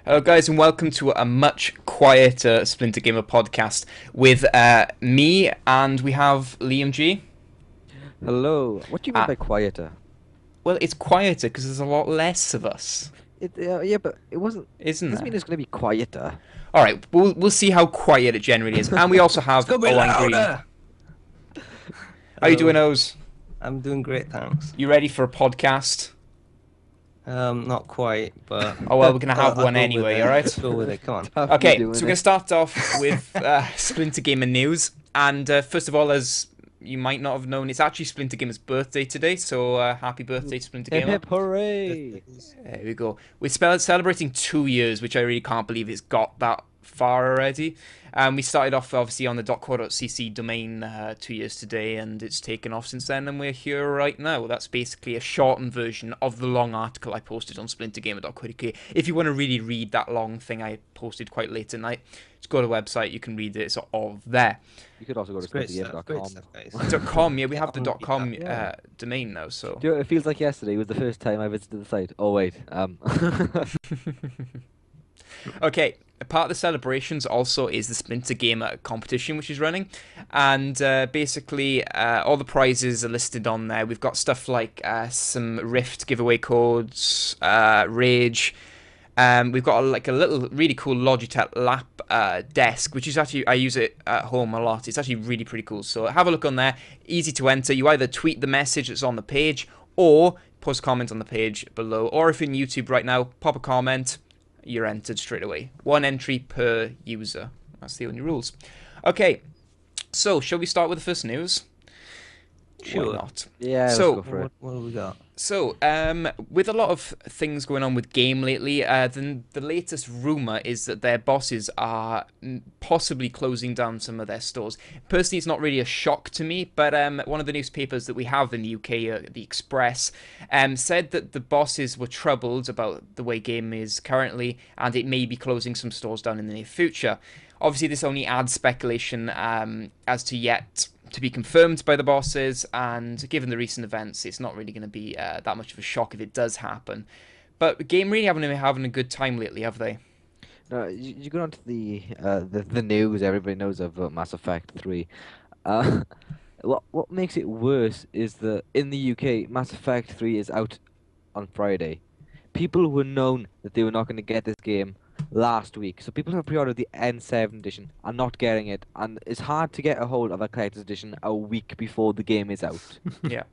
Hello, guys, and welcome to a much quieter Splinter Gamer podcast with me, and we have Liam G. Hello. What do you mean Uh, by quieter? well, it's quieter because there's a lot less of us, Yeah, but it wasn't. isn't Doesn't mean there? it's going to be quieter. All right, we'll see how quiet it generally is, and we also It's have gonna be Owen Green. louder. How you doing, Hello, Oz? I'm doing great, thanks. You ready for a podcast? Not quite, but Oh well, we're gonna have I'll one go with anyway. it. All Let's right. go with it. Come on. Tough you Okay, doing so we're gonna it. start off with Splinter Gamer news, and first of all, as you might not have known, it's actually Splinter Gamer's birthday today, so happy birthday to Splinter Hip Gamer. hip hooray! There we go. We're celebrating 2 years, which I really can't believe it's got that far already. We started off obviously on the .co.cc domain 2 years today, and it's taken off since then, and we're here right now. That's basically a shortened version of the long article I posted on splintergamer.co.uk. If you want to really read that long thing I posted quite late at night, just go to the website, you can read it, it's all there. You could also go to Great stuff. Great splintergame.com. stuff, guys. .com, yeah, we have the I'll read .com that. Yeah. domain now, so... Do you know, it feels like yesterday was the first time I visited the site. Oh wait, Okay, a part of the celebrations also is the Splinter Gamer competition, which is running, and basically all the prizes are listed on there. We've got stuff like some Rift giveaway codes, Rage. We've got a little really cool Logitech lap desk, which is actually, I use it at home a lot. It's actually really pretty cool. So have a look on there. Easy to enter. You either tweet the message that's on the page, or post a comment on the page below. Or if you're in YouTube right now, pop a comment. You're entered straight away. One entry per user. That's the only rules. Okay, so shall we start with the first news? Why Sure. not? yeah, So- let's go for it. What have we got? So, with a lot of things going on with Game lately, the latest rumor is that their bosses are possibly closing down some of their stores. Personally, it's not really a shock to me, but one of the newspapers that we have in the UK, the Express, said that the bosses were troubled about the way Game is currently, and it may be closing some stores down in the near future. Obviously, this only adds speculation as to yet to be confirmed by the bosses, and given the recent events, it's not really going to be that much of a shock if it does happen. But Game really haven't been having a good time lately, have they? No, you go on to the news. Everybody knows of Mass Effect 3. Uh, what makes it worse is that in the UK, Mass Effect 3 is out on Friday. People were known that they were not going to get this game last week. So people who have pre-ordered the N7 edition are not getting it, and it's hard to get a hold of a collector's edition a week before the game is out. Yeah.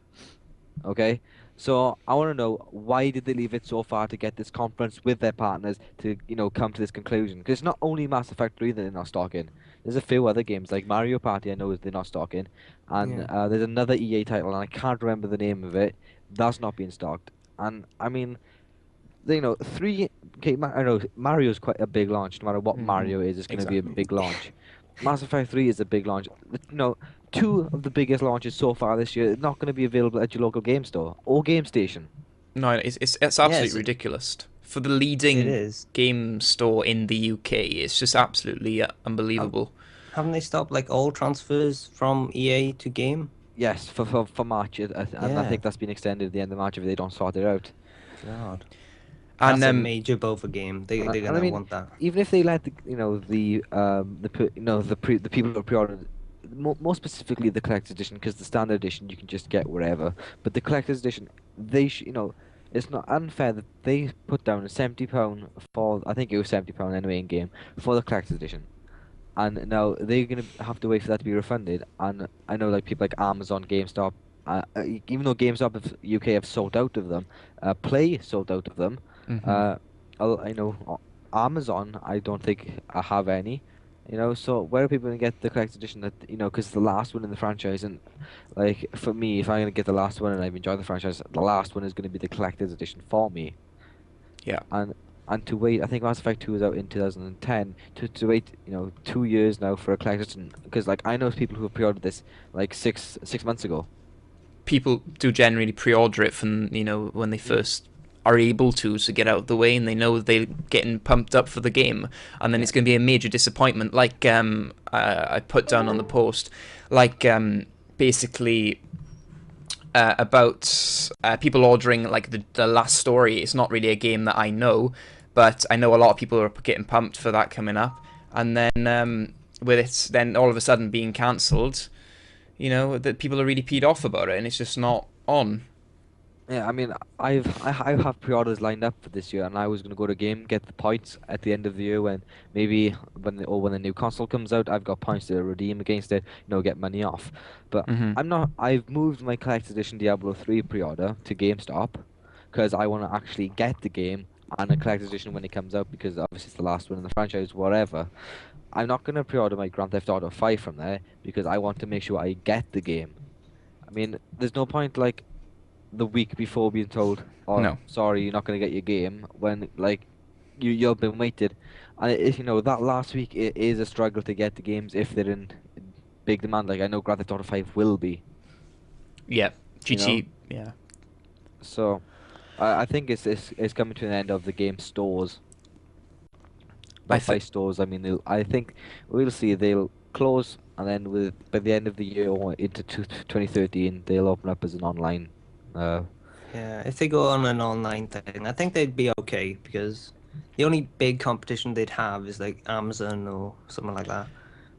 Okay? So I want to know, why did they leave it so far to get this conference with their partners to, come to this conclusion? Because it's not only Mass Effect 3 that they're not stocking. There's a few other games like Mario Party I know they're not stocking, and Yeah. there's another EA title and I can't remember the name of it that's not being stocked. And I mean, three. Okay, I know Mario's quite a big launch. No matter what Mario is, it's going to be a Exactly. big launch. Mass Effect 3 is a big launch. Two of the biggest launches so far this year are not going to be available at your local game store or game station. No, it's absolutely Yes, ridiculous. For the It leading is. game store in the UK, it's just absolutely unbelievable. Haven't they stopped like all transfers from EA to game? Yes, for March, and I Yeah. think that's been extended at the end of March if they don't sort it out. God. And That's a major blow for game. They're and I gonna mean, want that. Even if they let the people who pre-ordered, more specifically the collector's edition, because the standard edition you can just get wherever, but the collector's edition, it's not unfair that they put down £70 for, I think it was £70 anyway in game, for the collector's edition, and now they're gonna have to wait for that to be refunded. And I know like people like Amazon, GameStop, even though GameStop UK have sold out of them, Play sold out of them. Mhm. I know Amazon, I don't think I have any. So where are people gonna get the collector's edition that, because the last one in the franchise, and like for me, if I'm gonna get the last one and I've enjoyed the franchise, the last one is gonna be the collector's edition for me. Yeah. And to wait, I think Mass Effect 2 was out in 2010. To wait, 2 years now for a collector's edition, because like I know people who have pre-ordered this like six months ago. People do generally pre-order it from when they first are able to get out of the way, and they know they're getting pumped up for the game, and then it's going to be a major disappointment. Like I put down on the post, like basically about people ordering like the last story. It's not really a game that I know, but I know a lot of people are getting pumped for that coming up, and then with it then all of a sudden being cancelled, that people are really peed off about it, and it's just not on. Yeah, I mean, I have pre-orders lined up for this year, and I was gonna go to game, get the points at the end of the year when maybe when the new console comes out, I've got points to redeem against it, get money off. But Hmm. I'm not. I've moved my collector's edition Diablo 3 pre-order to GameStop because I want to actually get the game and a collector's edition when it comes out because obviously it's the last one in the franchise, whatever. I'm not gonna pre-order my Grand Theft Auto 5 from there because I want to make sure I get the game. I mean, there's no point like the week before being told, "Oh, No. sorry, you're not going to get your game," when like you've been waited, and if that last week it is a struggle to get the games if they're in big demand. Like I know Grand Theft Auto 5 will be, Yeah. you know. GT. Yeah. So I think it's coming to an end of the game stores. I By think. stores, I mean I think we'll see they'll close, and then by the end of the year or into 2013 they'll open up as an online. Uh, Yeah, if they go on an online thing, I think they'd be okay because the only big competition they'd have is like Amazon or something like that,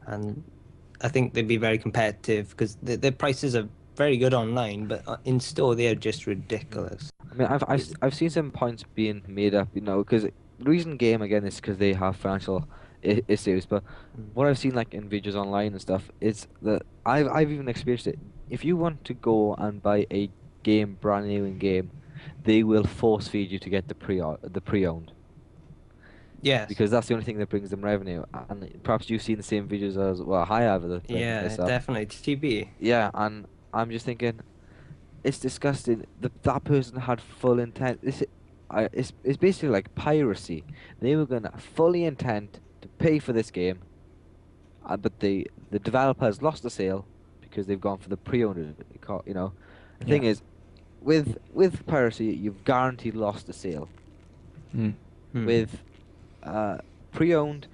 and I think they'd be very competitive because their prices are very good online, but in store they are just ridiculous. I mean, I've seen some points being made up, because the reason game again is because they have financial issues. But Mm. what I've seen like in videos online and stuff is that I've even experienced it. If you want to go and buy a game brand new in game, they will force feed you to get the pre-owned Yes. because that's the only thing that brings them revenue. And perhaps you've seen the same videos as well. I have that bring Yeah, this up. definitely. TB. Yeah, and I'm just thinking. It's disgusting. That person had full intent. It's basically like piracy. They were gonna fully intend to pay for this game, but the developers lost the sale because they've gone for the pre-owned. The Yeah. thing is, with piracy, you've guaranteed lost the sale. Mm. Hmm. With uh, pre-owned,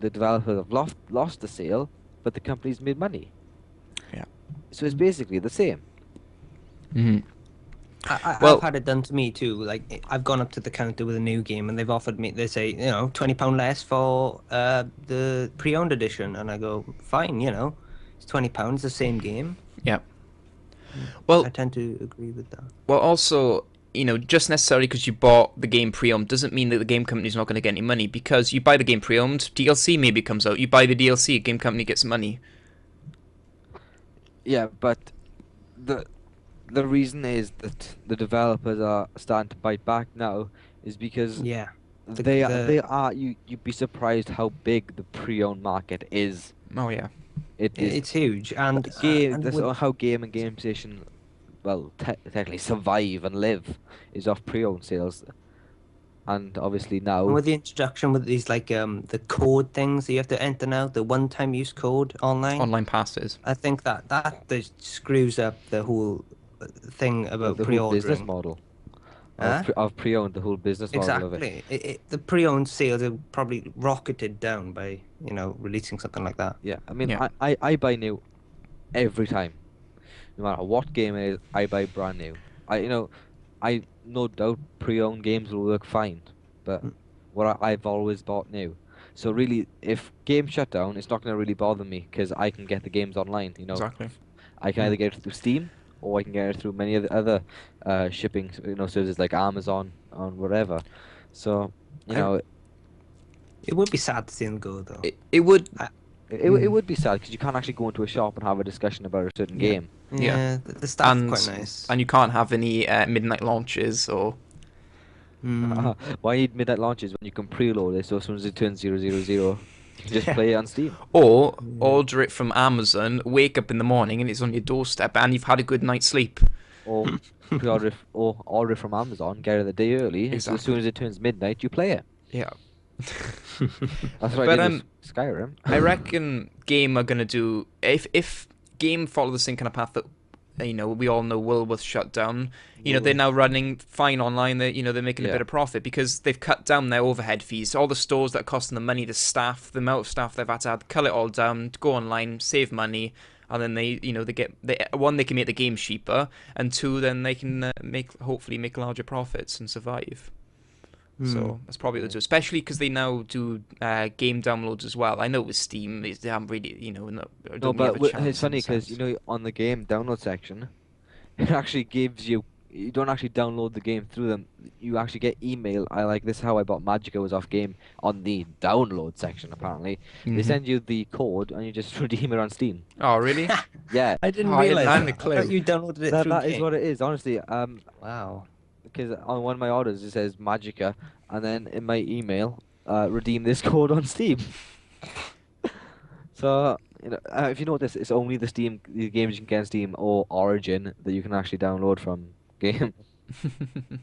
the developers have lost the sale, but the company's made money. Yeah. So it's basically the same. Hmm. I've Well, had it done to me too. Like I've gone up to the counter with a new game, and they've offered me. They say, £20 less for the pre-owned edition, and I go, fine. It's £20, the same game. yeah. I Well, tend to agree with that. also, just necessarily because you bought the game pre-owned doesn't mean that the game company's not going to get any money, because you buy the game pre-owned, DLC maybe comes out, you buy the DLC, game company gets money. Yeah, but the the reason is that the developers are starting to bite back now is because Yeah, the they the are you'd be surprised how big the pre-owned market is. Oh yeah. It is it's huge, and that's with how game and game station technically survive and live is off pre-owned sales, and obviously and now with the introduction with these like the code things that you have to enter now, the one-time use code online. Online passes. I think that just screws up the whole thing about the whole business pre-ordering. model Huh? of pre-owned, the whole business model of it. Exactly. The pre-owned sales are probably rocketed down by, releasing something like that. Yeah, I mean Yeah. I buy new every time. No matter what game it is, I buy brand new. I no doubt pre-owned games will work fine, but Mm. I've always bought new. So really, if games shut down, it's not going to really bother me because I can get the games online. Exactly. I can either get it through Steam or I can get it through many of the other shipping services like Amazon and whatever. So I, it would be sad to see them go though. It would. I, it would be sad because you can't actually go into a shop and have a discussion about a certain Yeah. game. Yeah. The staff are And quite nice. and you can't have any midnight launches or Mm. Why need midnight launches when you can preload it? So as soon as it turns 000, you can just Yeah. play it on Steam. or Yeah. order it from Amazon, wake up in the morning and it's on your doorstep and you've had a good night's sleep. Or pre-order or order it from Amazon, get it the day early. So as Exactly. soon as it turns midnight, you play it. Yeah. That's what But I did with Skyrim. I reckon Game are gonna do, if Game follow the same kind of path that we all know Woolworths shut down. They're now running fine online. They're making a Yeah. bit of profit because they've cut down their overhead fees. All the stores that are costing them money, the staff, the amount of staff they've had to add, cut it all down, to go online, save money, and then they one, they can make the game cheaper, and two, then they can hopefully make larger profits and survive. So that's probably what they do, especially because they now do game downloads as well. I know with Steam, they haven't really, No, don't really have but a chance it's in a funny because sense. on the game download section, it actually gives you. You don't actually download the game through them. You actually get email. I like this. How I bought Magica was off game on the download section. Apparently, they Hmm. send you the code and you just redeem it on Steam. Oh, really? Yeah, I Oh, didn't I realize hadn't a that. I thought clue. you downloaded it that through that is game. what it is. Honestly, Wow. because on one of my orders it says Magica, and then in my email, redeem this code on Steam. So if you notice, it's only the games you can get on Steam or Origin that you can actually download from game. And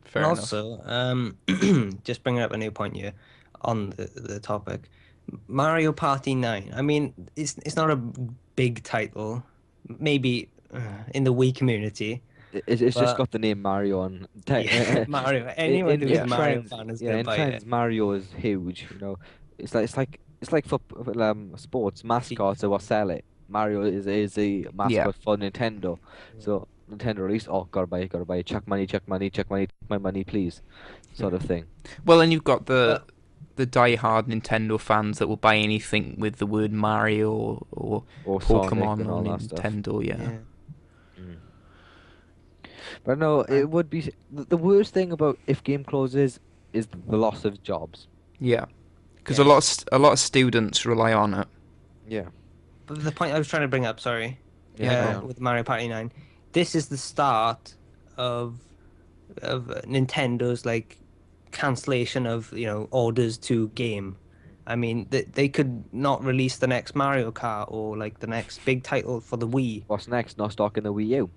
Fair enough. also, just bringing up a new point here on the topic, Mario Party 9. I mean, it's not a big title, maybe in the Wii community, It's just but got the name Mario on. yeah, Mario. Anyone who's a In Mario trends, fan is yeah, gonna in buy it. trends, Mario is huge. It's like for sports mascots are what sell it. Mario is a Yeah. mascot for Nintendo, so Nintendo released, oh, gotta buy, chuck money, chuck money, chuck money, take my money, please, sort of thing. Well, and you've got But the die-hard Nintendo fans that will buy anything with the word Mario or Or Sonic Pokemon and on all that stuff. Nintendo. Yeah. yeah, Mm. But no, it would be the worst thing about if game closes is the loss of jobs. Yeah. Because yes. a lot of students rely on it. Yeah. But the point I was trying to bring up, sorry, Yeah, carry Yeah. on. with Mario Party 9, this is the start of Nintendo's like cancellation of orders to game. I mean, they could not release the next Mario Kart or like the next big title for the Wii. What's next? Not stock in the Wii U.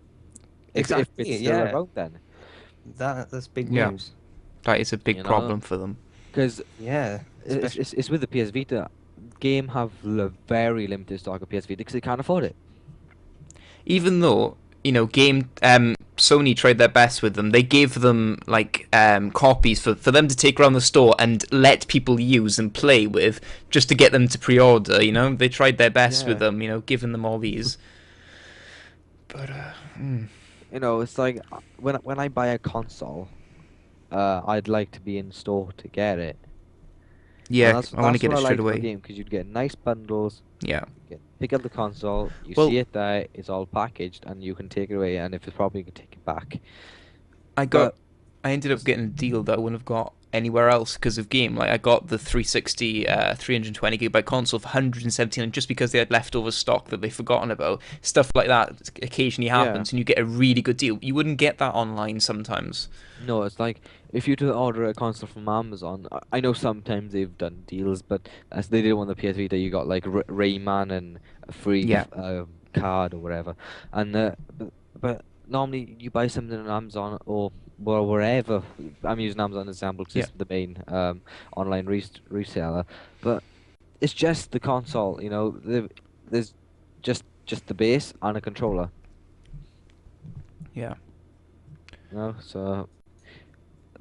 If Exactly, it's still yeah. around then. That's big Yeah. news. That is a big You know, problem for them. because Yeah, especially. it's with the PS Vita. Game have very limited stock of PS Vita because they can't afford it. Even though Sony tried their best with them, they gave them like copies for them to take around the store and let people use and play with, just to get them to pre-order. They tried their best with Yeah. them, giving them all these. But It's like when I buy a console, I'd like to be in store to get it. And yeah, I want to that's get what it I straight liked about the away. game because you'd get nice bundles. Yeah. Pick up the console, you Well, see it there, it's all packaged, and you can take it away. And if it's probably you can take it back. I But ended up getting a deal that I wouldn't have got anywhere else because of game. Like I got the 360, 320 gigabyte console for 179 just because they had leftover stock that they've forgotten about. Stuff like that occasionally yeah, happens, and you get a really good deal. You wouldn't get that online sometimes. no, it's like if you to order a console from Amazon. I know sometimes they've done deals, but as they did on the PS Vita, you got like Rayman and a free Yeah. card or whatever. And but normally you buy something on Amazon or wherever. I'm using Amazon as an example because Yeah. it's the main online reseller. But it's just the console, there's just the base and a controller, Yeah. So.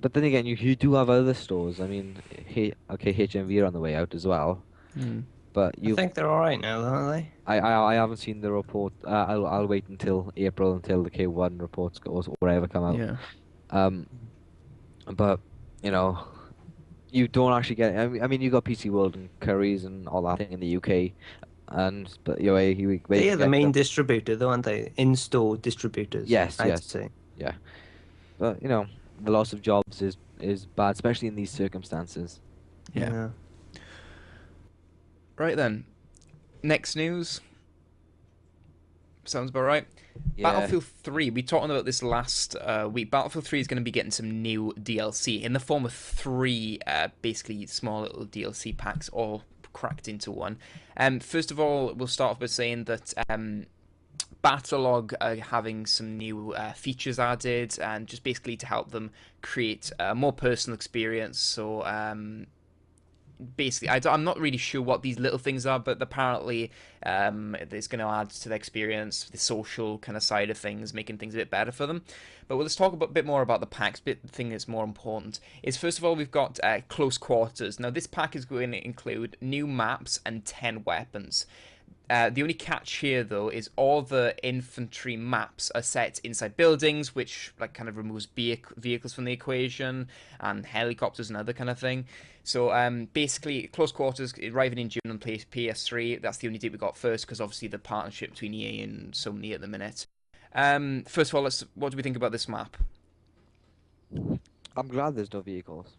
But then again, you do have other stores. I mean, HMV are on the way out as well. Mm. But I think they're all right now, aren't they? I haven't seen the report. I'll wait until April until the K1 reports or whatever come out. Yeah. But you don't actually get. I mean, you got PC World and Currys and all that thing in the UK, but They are the main distributor, though, aren't they? In-store distributors. Yes, I'd yes. say. Yeah. But the loss of jobs is bad, especially in these circumstances. Yeah. Right then. Next news. Sounds about right. Yeah. Battlefield 3, we talked about this last week. Battlefield 3 is going to be getting some new DLC in the form of 3 basically small little DLC packs all cracked into one. First of all, we'll start off by saying that Battlelog are having some new features added, and just basically to help them create a more personal experience. So basically, I'm not really sure what these little things are, but apparently it's going to add to the experience, the social kind of side of things, making things a bit better for them. But let's talk a bit more about the packs. The thing that's more important is, first of all, we've got Close Quarters. Now, this pack is going to include new maps and 10 weapons. The only catch here, though, is all the infantry maps are set inside buildings, which like kind of removes vehicles from the equation and helicopters and other kind of thing. So basically, close quarters arriving in June on PS3. That's the only date we got first, because obviously the partnership between EA and Sony at the minute. First of all, what do we think about this map? I'm glad there's no vehicles.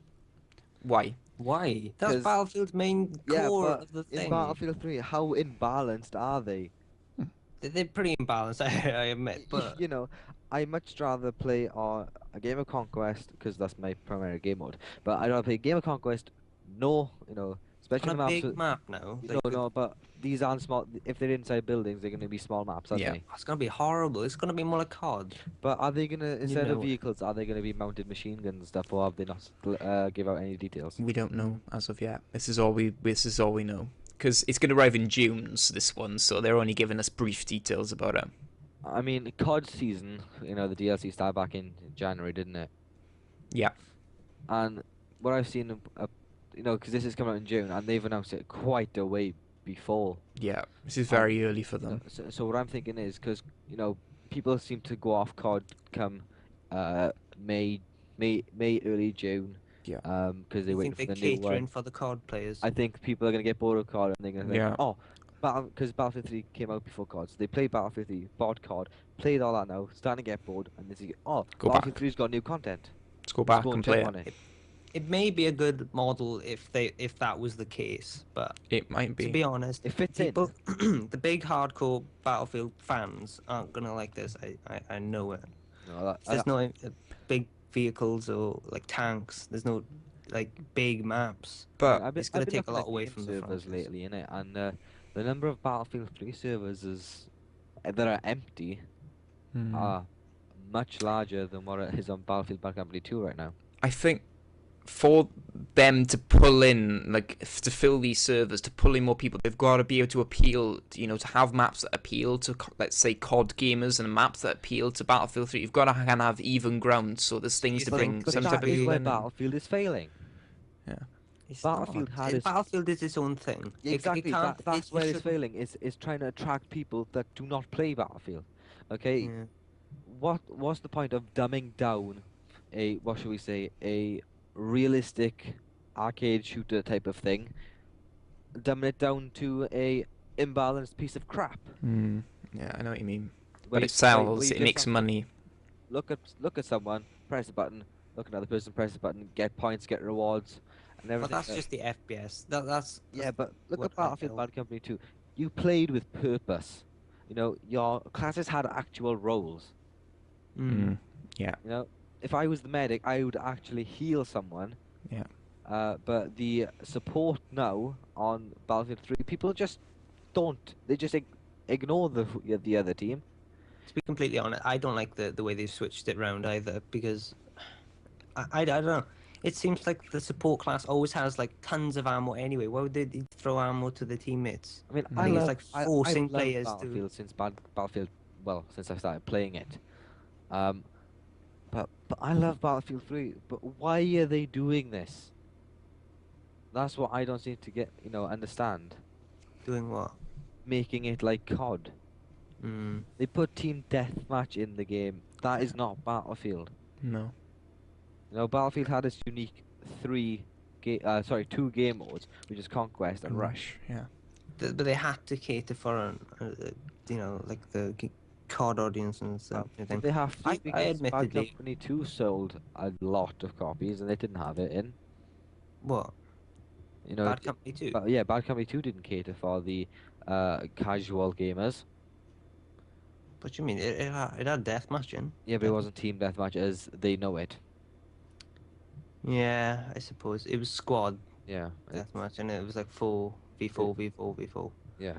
Why? Why? That's 'Cause- Battlefield's main Yeah, core but of the in thing. Battlefield 3, how imbalanced are they? They're pretty imbalanced, I admit, but You know, I much rather play on a game of Conquest because that's my primary game mode. But I'd rather play Game of Conquest, no, especially on the a maps. big map now. No, Like, no, but these aren't small. If they're inside buildings, they're going to be small maps, aren't Yeah. they? it's gonna be horrible. It's gonna be more like COD. But are they going to, instead of know it. vehicles, are they going to be mounted machine guns and stuff, or have they not give out any details? We don't know as of yet. This is all we know, because it's going to arrive in June. This one, so they're only giving us brief details about it. I mean, COD season, the DLC started back in January, didn't it? Yeah. And what I've seen, because this is coming out in June, and they've announced it quite a way before. Yeah, this is very early for So, them. so what I'm thinking is, because people seem to go off COD come May, early June. Yeah. Because they You wait think for they're the new catering one. for the COD players? I think people are gonna get bored of COD, and they're gonna think, Yeah. oh, because Battlefield 3 came out before COD, so they played Battlefield 3, bought COD, played all that now, starting to get bored, and they see, oh, Go Battlefield back. 3's got new content. Let's go back Go and jump play on it. it. It may be a good model if that was the case, but It might to be. be honest, It fits in. people, the big hardcore Battlefield fans aren't gonna like this. I know it. No, There's no big vehicles or like tanks. There's no like big maps. But it's gonna take a looking lot at away game from the servers franchise. lately, innit? And the number of Battlefield 3 servers that are empty are much larger than what it is on Battlefield Bad Company 2 right now. I think for them to pull in, like, to fill these servers, to pull in more people, they've got to be able to appeal, to have maps that appeal to, let's say, COD gamers, and maps that appeal to Battlefield 3. You've got to kind of have even ground, so there's things to you bring think But some they type that of is people where in. Battlefield is failing. Yeah. It's Battlefield not. had its- Battlefield is its own thing. Exactly, can't, that's where it's shouldn't- failing, is trying to attract people that do not play Battlefield. Okay? Yeah. What's the point of dumbing down what should we say, a realistic arcade shooter type of thing, dumbing it down to a imbalanced piece of crap? Yeah, I know what you mean. Where But you- it sells, where you it just makes have to money. Look at someone, press a button, look at another person, press a button, get points, get rewards, and But everything. that's just the FPS. That's Yeah, but look what at Battlefield I Bad Company 2. You played with purpose. Your classes had actual roles. Yeah. If I was the medic, I would actually heal someone. Yeah. But the support now on Battlefield 3, people just don't. They just ignore the other team. To be completely honest, I don't like the way they've switched it round either, because I don't know. It seems like the support class always has like tons of ammo anyway. Why would they throw ammo to the teammates? I mean, I think it's like forcing I've loved players Battlefield since Battlefield. Well, since I started playing it. But I love Battlefield 3. But why are they doing this? That's what I don't seem to understand. doing what? Making it like COD. They put team deathmatch in the game. That is not Battlefield. No. Battlefield had its unique two game modes, which is Conquest and Rush. Yeah. But they had to cater for like the COD audience and stuff. But they have to I because admit Bad they- Company 2 sold a lot of copies and they didn't have it in. What? Bad Company 2? Yeah, Bad Company 2 didn't cater for the casual gamers. What you mean? It had deathmatch in. Yeah, but it wasn't team deathmatch as they know it. Yeah, I suppose it was squad Yeah. deathmatch, and it was like 4v4. Yeah.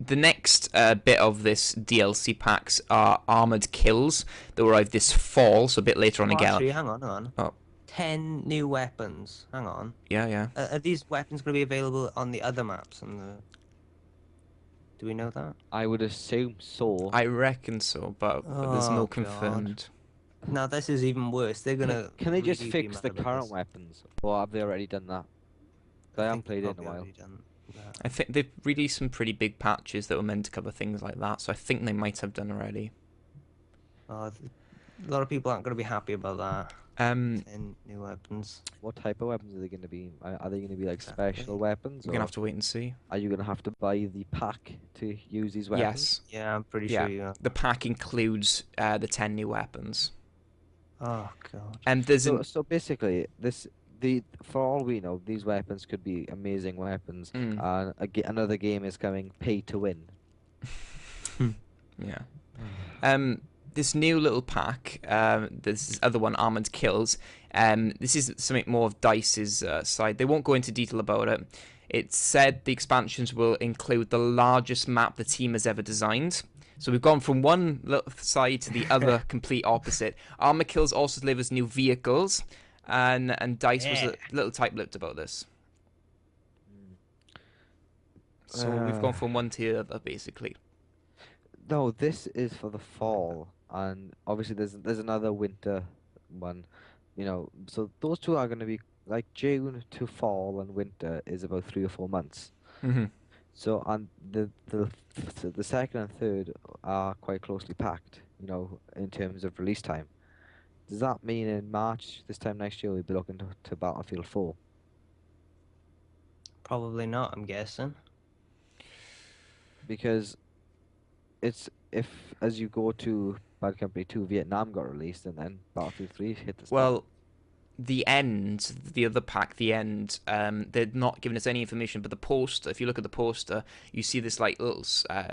The next bit of this DLC packs are armored kills that will arrive this fall, so a bit later on again. Actually, hang on. Oh. 10 new weapons. Hang on. Yeah. Are these weapons going to be available on the other maps? Do we know that? I would assume so. I reckon so, but there's Oh, no God. confirmed. Now this is even worse. They're gonna Can they just really be fix mad the about current this. weapons, or have they already done that? I I haven't think they've played it in a probably while. already done that. I think they've released some pretty big patches that were meant to cover things like that, so I think they might have done already. A lot of people aren't gonna be happy about that. Um, 10 new weapons. What type of weapons are they going to be? Are they going to be like Exactly. special weapons, we're gonna or have to wait and see. are you going to have to buy the pack to use these weapons? Yes, Yeah, I'm pretty yeah. sure you are. The pack includes the 10 new weapons. Oh god. And there's So, an so basically, for all we know, these weapons could be amazing weapons, mm, and another game is coming, pay to win. yeah. This new little pack, this other one, Armored Kills. This is something more of DICE's side. They won't go into detail about it. It said the expansions will include the largest map the team has ever designed. So we've gone from one little side to the other, complete opposite. Armor Kills also delivers new vehicles, and DICE was Yeah. a little tight-lipped about this. Mm. So we've gone from one to the other, basically. No, this is for the fall, and obviously there's another winter one, So those two are going to be like June to fall and winter is about 3 or 4 months. hmm So and the second and third are quite closely packed, in terms of release time. Does that mean in March this time next year we'll be looking to Battlefield 4? Probably not, I'm guessing. Because it's if as you go to Bad Company 2, Vietnam got released, and then Battlefield 3 hit the start. Well, the end, the other pack, the end, they're not giving us any information, but the poster, if you look at the poster, you see this like little,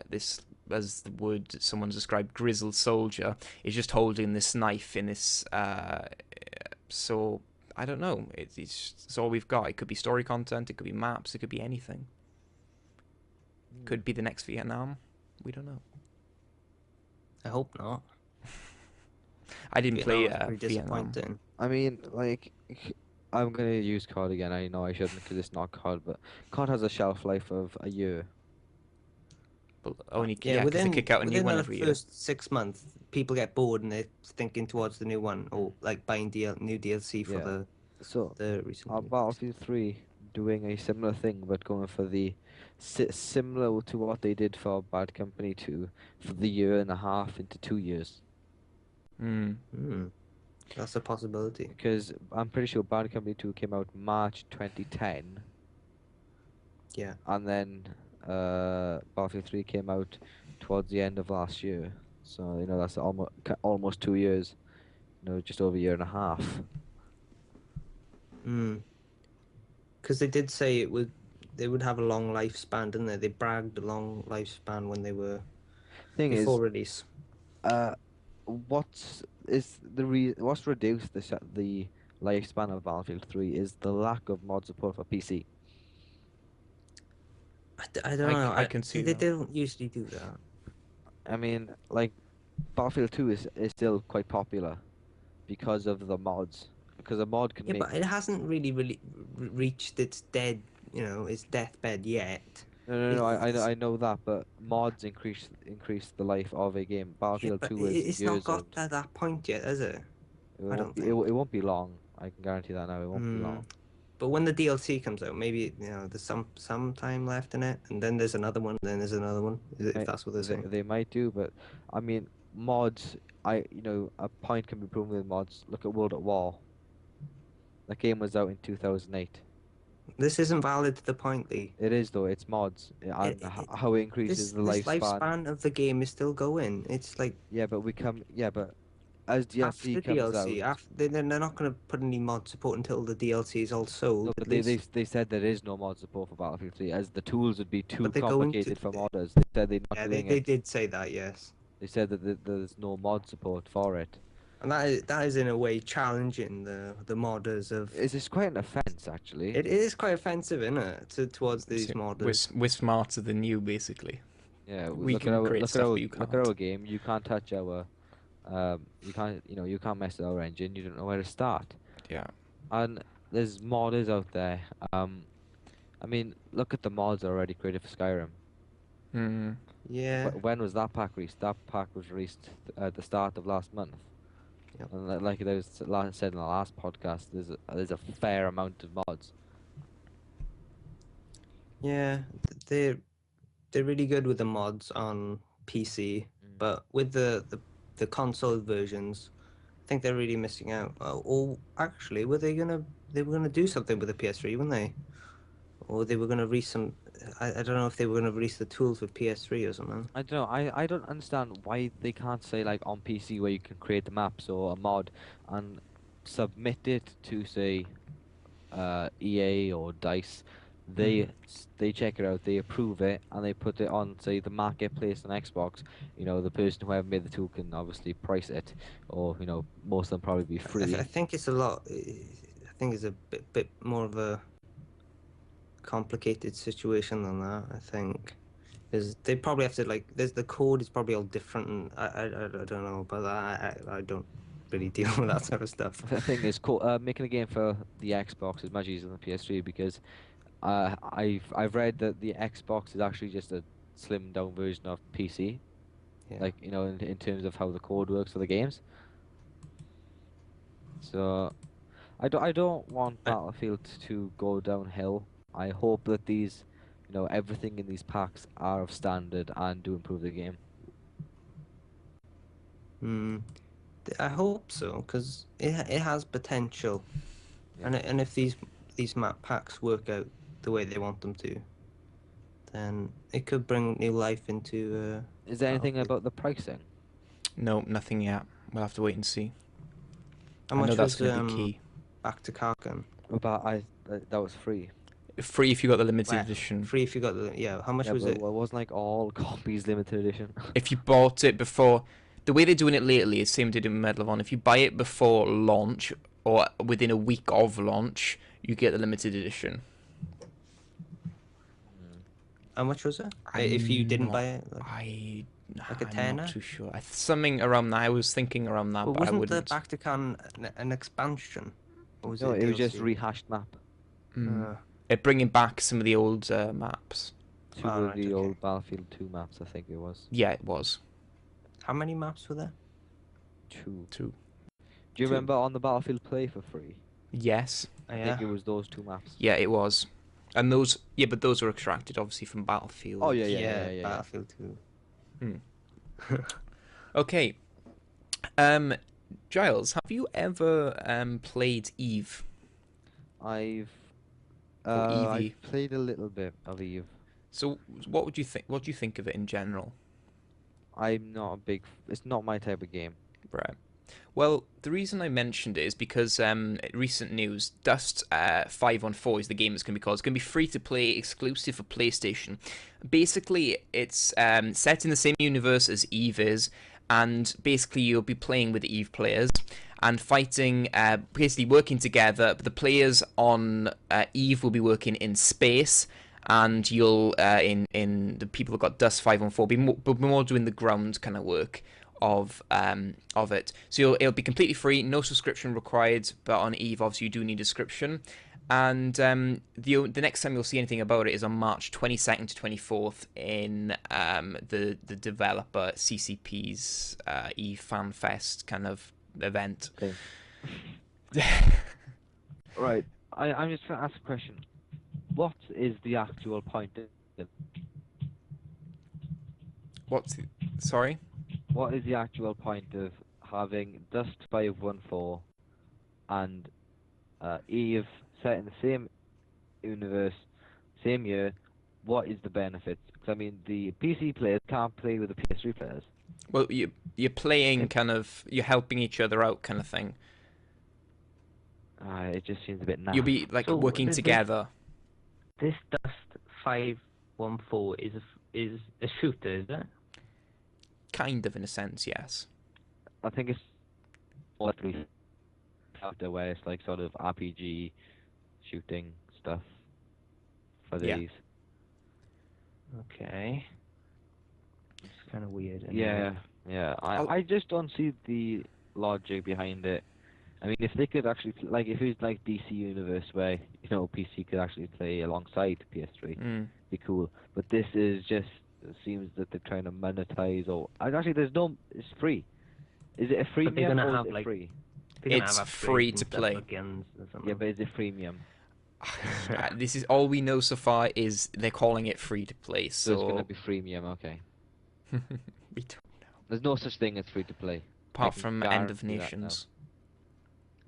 this, as the word someone's described, grizzled soldier is just holding this knife in this, so, I don't know, it's all we've got. It could be story content, it could be maps, it could be anything. Could be the next Vietnam, we don't know. I hope not. I didn't play Vietnam was pretty Vietnam. disappointing. I mean, like, I'm gonna use COD again. I know I shouldn't because it's not COD, but COD has a shelf life of a year. But only, Yeah, yeah, because they within kick out a new one the every year. first 6 months, people get bored and they're thinking towards the new one or like buying new DLC for Yeah. So, the recent. our Battlefield 3 doing a similar thing, but going for the similar to what they did for Bad Company 2 for the year and a half into 2 years. Hmm. That's a possibility. Because I'm pretty sure Bad Company 2 came out March 2010, Yeah. and then Battlefield 3 came out towards the end of last year. So, that's almost 2 years, just over a year and a half. Hmm. Because they did say they would have a long lifespan, didn't they? They bragged a long lifespan when they were Thing before is, release. what's reduced the lifespan of Battlefield 3 is the lack of mod support for PC. I don't know. I can see they that. don't usually do that. I mean, like, Battlefield 2 is still quite popular because of the mods. Because a mod can Yeah, make. but it hasn't really reached its its deathbed yet. No, It's, I know that, but mods increase the life of a game. yeah, Battlefield but 2 is it's not years got old. to that point yet, is it? I don't It think. won't be long. I can guarantee that now. It won't be long. But when the DLC comes out, maybe there's some time left in it, and then there's another one, then there's another one. If that's what they're saying. They might do, but I mean, mods. A point can be proven with mods. Look at World at War. That game was out in 2008. This isn't valid to the point, Lee. It is though. It's mods and how it increases the This lifespan. lifespan of the game is still going. It's like Yeah, but as after DLC comes DLC, out. they're not going to put any mod support until the DLC is all sold. No, but at they least. said there is no mod support for Battlefield 3 as the tools would be too But they're going to- complicated for modders. They said they're not Yeah, doing they it. did say that, yes. They said that there's no mod support for it. And that is in a way challenging the modders of. It's quite an offense, actually. It is quite offensive, isn't it, towards these modders? We're smarter than you, basically. Yeah, We look can at our create look stuff, at our but you look at can't. our game. You can't touch our, you can't mess with our engine. You don't know where to start. Yeah. And there's modders out there. I mean, look at the mods already created for Skyrim. Yeah. When was that pack released? That pack was released at the start of last month. Yep. And like I said in the last podcast, there's a fair amount of mods. Yeah, they're really good with the mods on PC, but with the console versions, I think they're really missing out. Or actually, they were gonna do something with the PS3, weren't they? Or they were gonna release some. I don't know if they were gonna release the tools for PS3 or something. I don't know. I don't understand why they can't say like on PC where you can create the maps or a mod and submit it to say EA or Dice. They check it out, they approve it, and they put it on say the marketplace on Xbox. You know, the person whoever made the tool can obviously price it, or you know, most of them probably be free. I think it's a lot. I think it's a bit more of a complicated situation than that. I think because they probably have to like. There's the code is probably all different, and I don't know about that. I don't really deal with that sort of stuff. The thing is, making a game for the Xbox is much easier than the PS3 because I've read that the Xbox is actually just a slimmed down version of PC. Yeah. Like you know, in terms of how the code works for the games. So I don't want Battlefield to go downhill. I hope that these, you know, everything in these packs are of standard and do improve the game. Hmm. I hope so because it has potential, Yeah. and if these map packs work out the way they want them to, then it could bring new life into. Is there anything Battlefield. about the pricing? No, nothing yet. We'll have to wait and see. How I know much that's was going to be key. Back to Karkin? But that was free. Free if you got the limited Well, edition. free if you got the How much Yeah, was but it? it wasn't like all copies limited edition. If you bought it before, the way they're doing it lately is same they did with Medal of Honor. If you buy it before launch or within a week of launch, you get the limited edition. How much was it? If you didn't buy it, like a I'm tenner? not too sure. Something around that. I was thinking around that, Well, but I wasn't the wouldn't. Back to Karn an expansion? Or was No, it it was just DLC? rehashed map. They're bringing back some of the old maps. Two Ah, of right, the okay. old Battlefield 2 maps, I think it was. Yeah, it was. How many maps were there? Two. Two. Do you Two. remember on the Battlefield Play for free? Yes. I think it was those two maps. Yeah, it was. And those, yeah, but those were extracted obviously from Battlefield. Oh yeah. Battlefield 2. Okay. Giles, have you ever played Eve? I've Eevee. I've played a little bit of Eve. So, what would you think? What do you think of it in general? I'm not a big. It's not my type of game. Right. Well, the reason I mentioned it is because recent news, Dust 514 is the game it's going to be called. It's going to be free to play, exclusive for PlayStation. Basically, it's set in the same universe as Eve is, and basically you'll be playing with Eve players and fighting, basically working together. But the players on Eve will be working in space, and you'll in the people who got Dust 514 be more doing the ground kind of work of it. So it'll be completely free, no subscription required. But on Eve, obviously, you do need a subscription. And the next time you'll see anything about it is on March 22nd to 24th in the developer CCP's Eve Fan Fest kind of event. Okay. Right. I'm just going to ask a question. What is the actual point of it? Sorry? What is the actual point of having Dust 514 and Eve set in the same universe, same year? What is the benefit? Because I mean, the PC players can't play with the PS3 players. Well, you're playing kind of, you're helping each other out kind of thing. It just seems a bit naff. You'll be like So working together. This Dust 514 is a shooter, is it? Kind of, in a sense, yes. I think it's likely after where it's like sort of RPG shooting stuff for Yeah. these. Okay. It's kind of weird. Yeah. I just don't see the logic behind it. I mean, if they could actually, like, if it was like DC Universe where, you know, PC could actually play alongside PS3, be cool. But this is just, it seems that they're trying to monetize, or, actually, it's free. Is it a But they're freemium gonna or have is it like free? they're gonna It's have free upgrades to and stuff play. like guns or something. Yeah, but is it freemium? This is all we know so far is they're calling it free to play. So it's gonna So be freemium, okay. we don't know. There's no such thing as free to play. I Apart can from End of guarantee that now. Nations.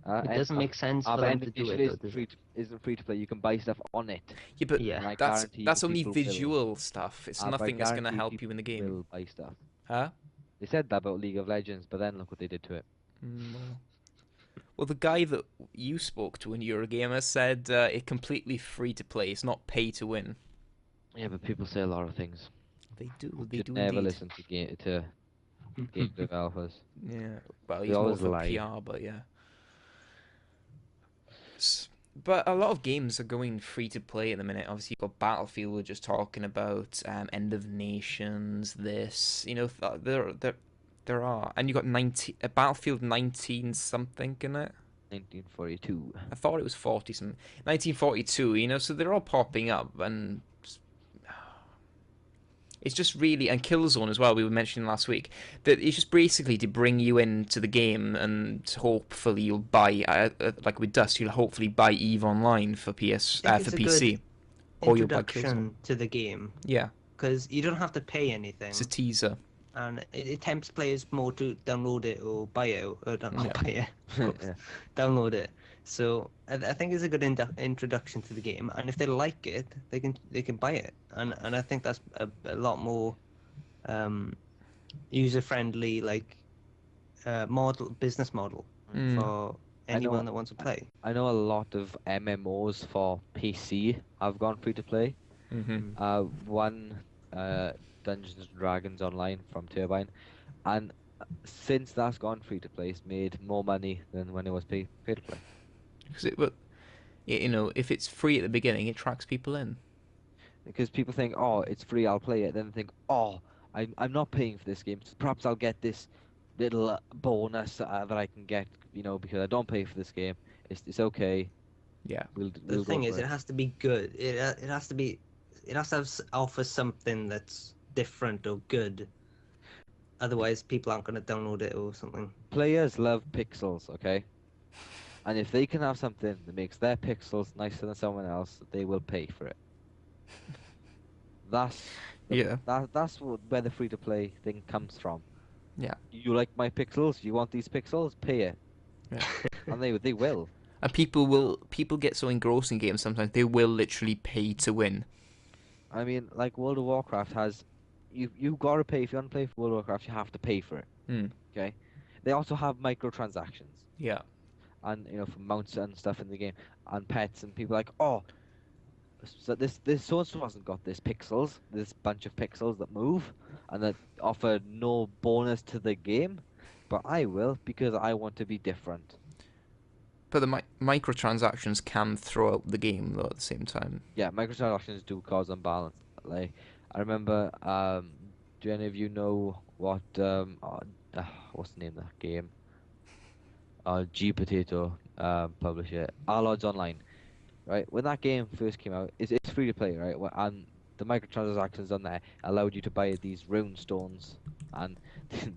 It doesn't make sense for but them End to of do Nation it, though, does it? isn't free to play. You can buy stuff on it. Yeah, but Yeah. And I that's guarantee that's you only people will. visual stuff. It's But I nothing that's gonna guarantee help you in the people game. will buy stuff. Huh? They said that about League of Legends, but then look what they did to it. Well, the guy that you spoke to in Eurogamer said it completely free to play. It's not pay to win. Yeah, but people say a lot of things. They do. They Should do never indeed. listen to game developers. Yeah. Well, They he's more always for lie. PR, but yeah. But a lot of games are going free to play at the minute. Obviously, you've got Battlefield. We're just talking about End of Nations. This, there are, and you got Battlefield 19 something in it. 1942. I thought it was 40 something. 1942. So they're all popping up, and it's just really, and Killzone as well, we were mentioning last week, that it's just basically to bring you into the game, and hopefully you'll buy, like with Dust, you'll hopefully buy EVE Online for for PC. Or you'll buy Killzone. Introduction to the game, Yeah, because you don't have to pay anything, it's a teaser. and it tempts players more to download it or buy it, or not buy it, Yeah. download it. So I think it's a good introduction to the game, and if they like it, they can buy it, and I think that's a lot more user friendly, like business model for anyone that wants to play. I know a lot of MMOs for PC have gone free to play. One Dungeons and Dragons Online from Turbine, and since that's gone free to play, it's made more money than when it was pay to play. Because if it's free at the beginning, it tracks people in. Because people think, oh, it's free, I'll play it. Then they think, oh, I'm not paying for this game. So perhaps I'll get this little bonus that I can get, because I don't pay for this game. It's okay. Yeah. The thing is, it has to be good. It has to offer something that's different or good. Otherwise, people aren't going to download it or something. Players love pixels, okay? And if they can have something that makes their pixels nicer than someone else, they will pay for it. That's where the free to play thing comes from. Yeah. You like my pixels? You want these pixels? Pay it. Yeah. And they will. And people get so engrossed in games sometimes they will literally pay to win. I mean, like World of Warcraft has, you gotta pay if you want to play for World of Warcraft. You have to pay for it. Okay. They also have microtransactions. Yeah. And for mounts and stuff in the game, and pets, and people are like, oh, so this so and so hasn't got this bunch of pixels that move and that offer no bonus to the game, but I will because I want to be different. But the microtransactions can throw out the game though at the same time. Yeah, microtransactions do cause unbalance. Like I remember, do any of you know what what's the name of that game? G Potato publish it. All Odds Online, right? When that game first came out, it's free to play, right? And the microtransactions on there allowed you to buy these rune stones, and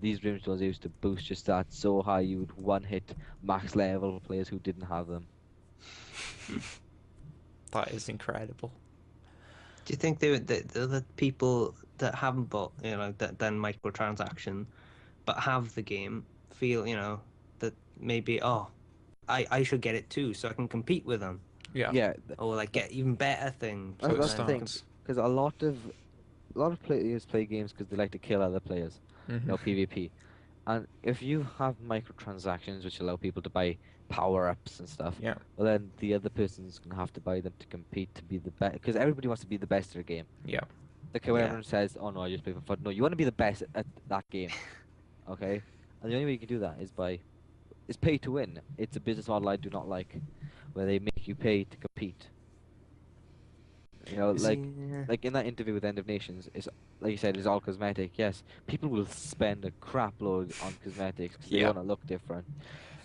these rune stones used to boost your stats so high you would one-hit max level players who didn't have them. That is incredible. Do you think the people that haven't bought, that done microtransaction, but have the game, feel, that maybe, I should get it too, so I can compete with them. Yeah. Or like get even better things. That's the thing, because a lot of players play games because they like to kill other players, PvP. And if you have microtransactions which allow people to buy power-ups and stuff, yeah, well then the other person's gonna have to buy them to compete to be the best, because everybody wants to be the best at a game. Yeah. Okay, when everyone says, "Oh no, I just play for fun," no, you want to be the best at that game. Okay, and the only way you can do that is pay to win. It's a business model I do not like, where they make you pay to compete. Like in that interview with End of Nations, it's like you said, it's all cosmetic. Yes, people will spend a crap load on cosmetics because they want to look different.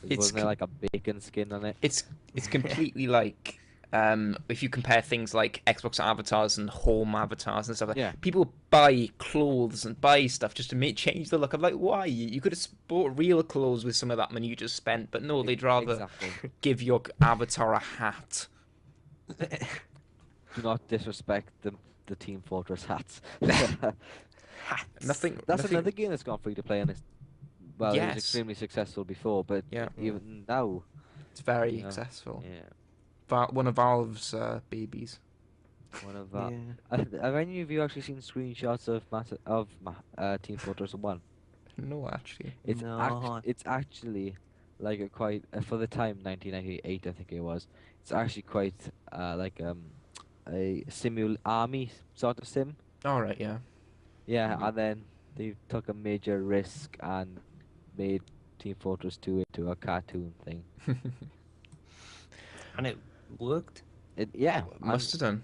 Wasn't there like a bacon skin on it? It's completely like If you compare things like Xbox avatars and home avatars and stuff, Yeah. people buy clothes and buy stuff just to change the look. I'm like, why? You could have bought real clothes with some of that money you just spent, but no, they'd rather Exactly. give your avatar a hat. Do not disrespect the Team Fortress hats. Nothing. That's nothing, another game that's gone free to play, and well, it was Yes. extremely successful before, but Yeah. even now, It's very you know, successful. yeah, One of Valve's babies. one of Yeah. have any of you actually seen screenshots of Team Fortress 1? No, actually. No. It's actually like a quite for the time 1998 I think it was. It's actually quite like a army sort of sim. All right. Yeah. Yeah, and then they took a major risk and made Team Fortress 2 into a cartoon thing. And it worked. Yeah, Must have done.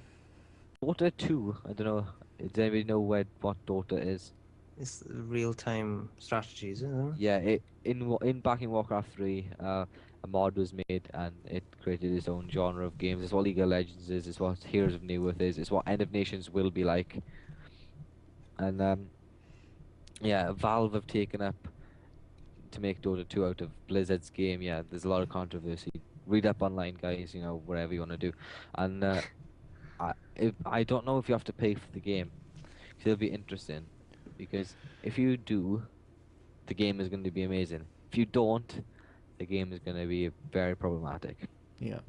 Dota 2, I don't know. Does anybody know what Dota is? It's real-time strategies, isn't it? Yeah, in back in Warcraft 3, a mod was made and it created its own genre of games. It's what League of Legends is. It's what Heroes of New Earth is. It's what End of Nations will be like. And yeah, Valve have taken up to make Dota 2 out of Blizzard's game. Yeah, there's a lot of controversy. Read up online, guys. Whatever you want to do. And I don't know if you have to pay for the game. 'Cause it'll be interesting, because if you do, the game is going to be amazing. If you don't, the game is going to be very problematic. Yeah.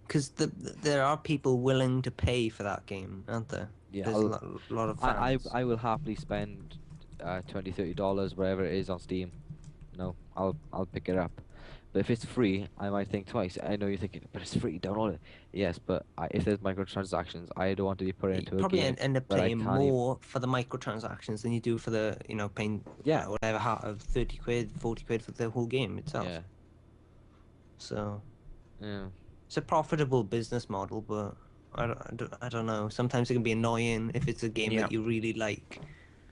Because there are people willing to pay for that game, aren't there? Yeah, There's a lot of fans. I will happily spend $20-$30 whatever it is on Steam. I'll pick it up. But if it's free, I might think twice. I know you're thinking, but it's free, download it. Yes, but if there's microtransactions, I don't want to be put You into a probably game end up where I paying can't even- more for the microtransactions than you do for the, paying Yeah. whatever, 30 quid, 40 quid for the whole game itself. Yeah, So yeah. it's a profitable business model, but I don't know. Sometimes it can be annoying if it's a game Yeah. that you really like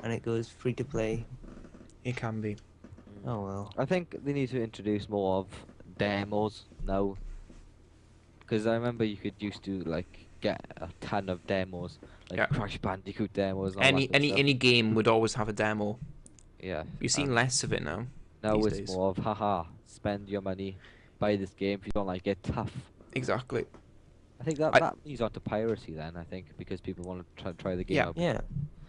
and it goes free to play. It can be. Oh well. I think they need to introduce more of demos now, because I remember you could used to like get a ton of demos, like Yeah. Crash Bandicoot demos. And all that good stuff. Any game would always have a demo. Yeah. You've seen and less of it now. Now these it's days. more of haha, spend your money, buy this game. If you don't like it, tough. Exactly. I think that I- that leads on to piracy then. I think because people want to try the game Yeah. out. Yeah.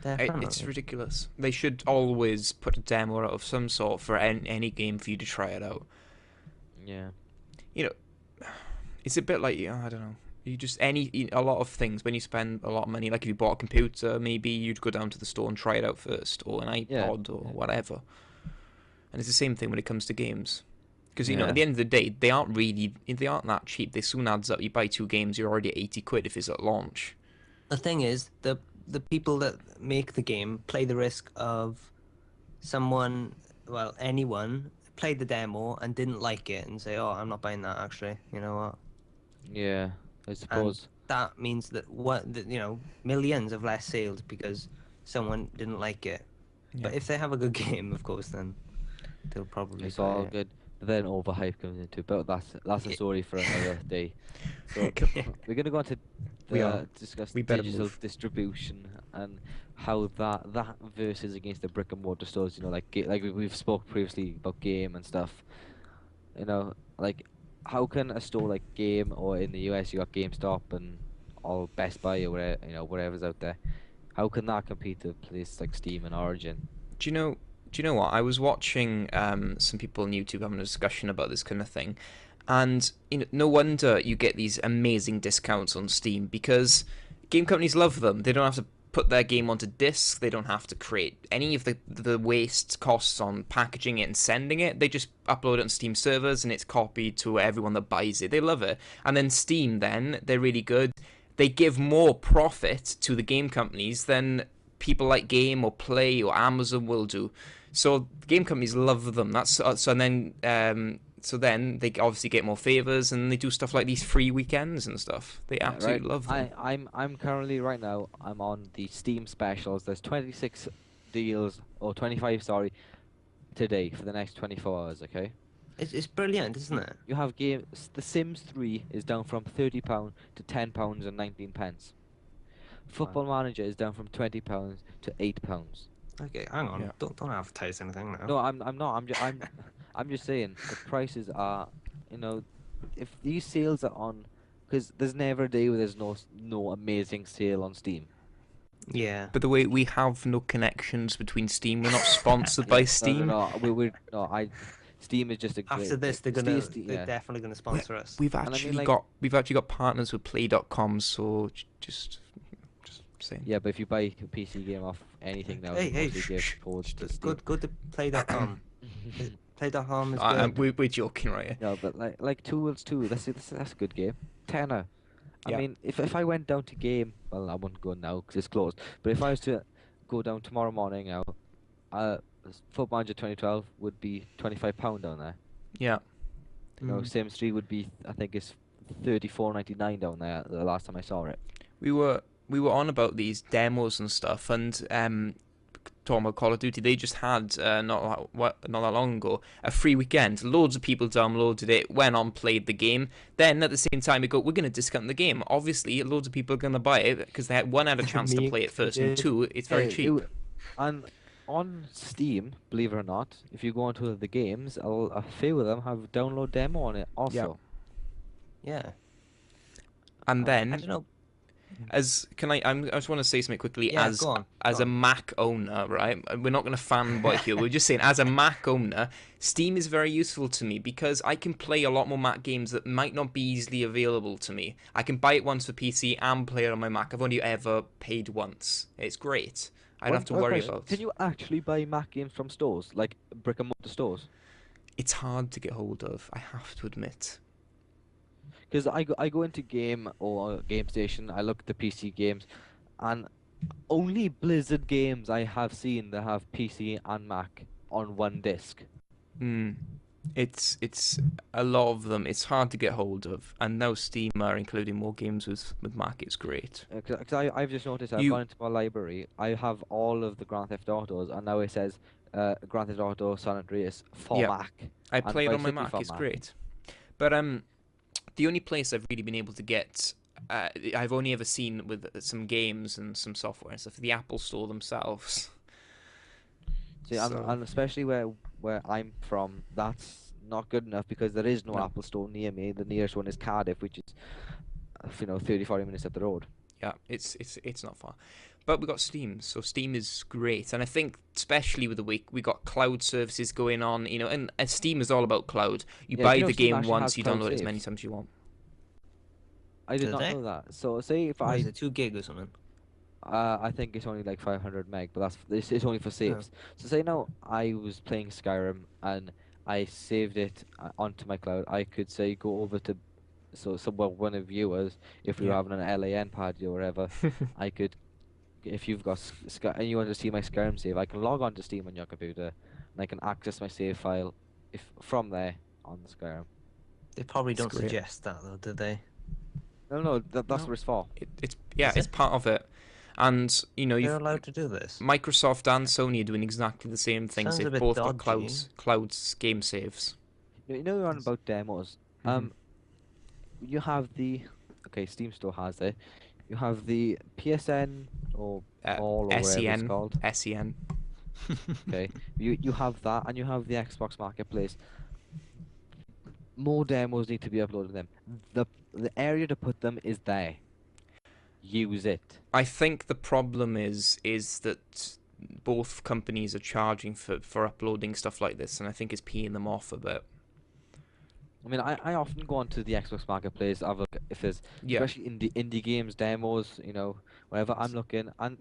Definitely. It's ridiculous. They should always put a demo out of some sort for any game for you to try it out. Yeah. It's a bit like, I don't know. A lot of things, when you spend a lot of money, like if you bought a computer, maybe you'd go down to the store and try it out first, or an iPod, or whatever. And it's the same thing when it comes to games. Because, Yeah. at the end of the day, they aren't that cheap. They soon adds up. You buy 2 games, you're already at 80 quid if it's at launch. The thing is, the people that make the game play the risk of anyone played the demo and didn't like it and say, "Oh, I'm not buying that." Actually, you know what? Yeah. I suppose. That means that millions of less sales because someone didn't like it. But Yeah. if they have a good game, of course, then they'll probably It's buy all it. good. But then overhype comes into it. But that's a story for another day. So we're gonna go on to We are. discuss We better digital move. distribution and how that versus against the brick and mortar stores. Like we've spoke previously about Game and stuff. Like how can a store like Game, or in the US you got GameStop and all Best Buy or whatever's out there, how can that compete with places like Steam and Origin? Do you know what? I was watching some people on YouTube having a discussion about this kind of thing, and no wonder you get these amazing discounts on Steam, because game companies love them. They don't have to put their game onto discs. They don't have to create any of the waste costs on packaging it and sending it. They just upload it on Steam servers and it's copied to everyone that buys it. They love it. And then Steam, they're really good. They give more profit to the game companies than people like Game or Play or Amazon will do. So game companies love them. So then they obviously get more favors, and they do stuff like these free weekends and stuff. They absolutely love them. I'm currently right now. I'm on the Steam specials. There's 26 deals, or 25, sorry, today for the next 24 hours. Okay. It's brilliant, isn't it? You have games. The Sims 3 is down from £30 to £10 and 19 pence. Football Manager is down from £20 to £8. Okay, hang on. Yeah. Don't advertise anything now. No, I'm not. I'm just saying the prices are, you know, if these sales are on, because there's never a day where there's no amazing sale on Steam. Yeah. But the way we have no connections between Steam, we're not sponsored by Yeah, Steam. No, Steam is just a great. After this, they're Yeah. definitely gonna sponsor us. We've I mean, actually like- got partners with Play.com, so just saying. Yeah, but if you buy a PC game off anything now, Hey, you hey, mostly shh, get shh. towards the Just Steam. go to play.com. Play.com is We're joking, right? No, but like Tools 2, that's a good game. Tenner. I Yeah. mean, if I went down to game, well, I wouldn't go now because it's closed. But if I was to go down tomorrow morning now, Football Manager 2012 would be £25 down there. Yeah. You know, Sims 3 would be, I think it's £34.99 down there the last time I saw it. We were on about these demos and stuff, and talking about Call of Duty, they just had not that long ago a free weekend. Loads of people downloaded it, went on, played the game. Then at the same time, we go, we're going to discount the game. Obviously, loads of people are going to buy it because they had a chance to Me play it first, and two, it's very cheap. And on Steam, believe it or not, if you go onto the games, a few of them have download demo on it also. Yeah. And I don't then, know. I just want to say something quickly. Yeah, as go on, as go a on. Mac owner, right? We're not going to fanboy here. We're just saying, as a Mac owner, Steam is very useful to me because I can play a lot more Mac games that might not be easily available to me. I can buy it once for PC and play it on my Mac. I've only ever paid once. It's great. I don't have to worry about. Can you actually buy Mac games from stores, like brick and mortar stores? It's hard to get hold of, I have to admit. Because I go into Game or Game Station, I look at the PC games, and only Blizzard games I have seen that have PC and Mac on one disc. It's a lot of them. It's hard to get hold of, and now Steam are including more games with Mac. It's great. Because I've just noticed I've gone into my library, I have all of the Grand Theft Autos, and now it says Grand Theft Auto San Andreas for Yeah. Mac. I and play it Vice on my City Mac. for It's great. But the only place I've really been able to get, I've only ever seen with some games and some software and stuff, the Apple Store themselves. See, So- and especially where I'm from, that's not good enough because there is no No. Apple Store near me. The nearest one is Cardiff, which is 30-40 minutes up the road. Yeah, it's not far. But we got Steam, so Steam is great. And I think especially with the week, we got cloud services going on, and Steam is all about cloud. You Yeah, buy you know the Steam game actually once, has you cloud download it as many saves. times as you want. I did Do not they? know that. So say if What is it, 2 gig or something? I think it's only like 500 meg, but it's only for saves. So say now I was playing Skyrim and I saved it onto my cloud. I could say go over to one of viewers, if we were Yeah. having an LAN party or whatever, I could, if you've got Sky and you want to see my Skyrim save, I can log on to Steam on your computer and I can access my save file from there on the Skyrim. They probably It's don't great. suggest that though, do they? No, that's No. what it's for. It's Is it? part of it. And They're you've allowed to do this. Microsoft and Sony are doing exactly the same things. Sounds a They've bit both got dodgy. clouds game saves. You know you're on about demos. Mhm. You have Steam Store has it. You have the PSN or All or whatever it's SEN, called. SEN. Okay, you have that, and you have the Xbox Marketplace. More demos need to be uploaded to them. The area to put them is there. Use it. I think the problem is that both companies are charging for uploading stuff like this, and I think it's peeing them off a bit. I mean, I often go onto the Xbox Marketplace. Have a look if there's Yeah. especially indie games demos, whatever. I'm looking, and